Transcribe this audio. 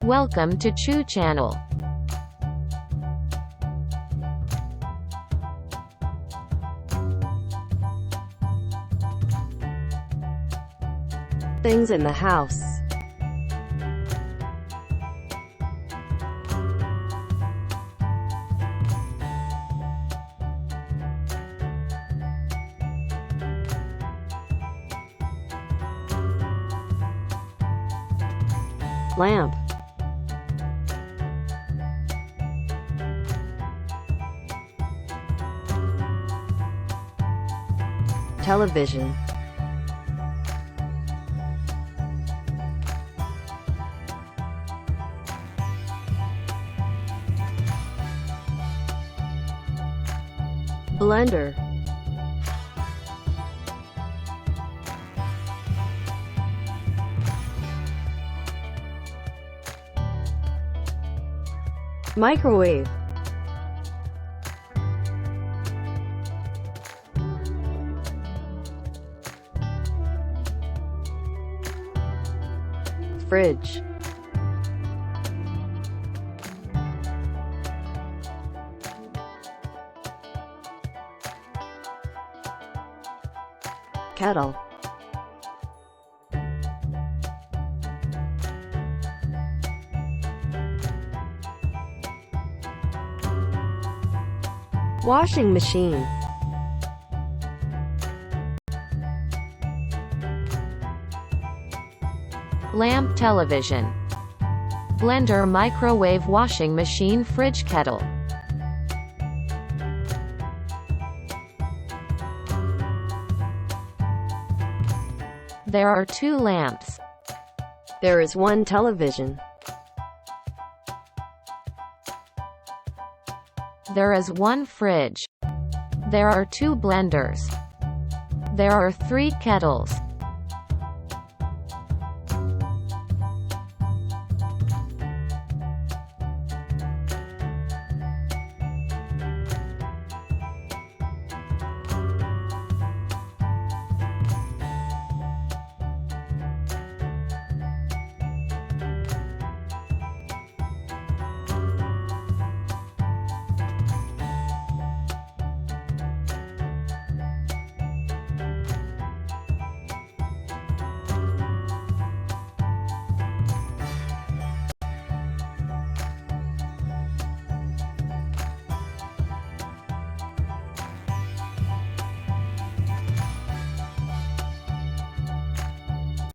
Welcome to Chu channel. Things in the house. Lamp. Television. Blender. Microwave. Fridge. Kettle. Washing machine. Lamp, television. Blender, microwave, washing machine, fridge, kettle. There are 2 lamps. There is 1 television. There is 1 fridge. There are 2 blenders. There are 3 kettles.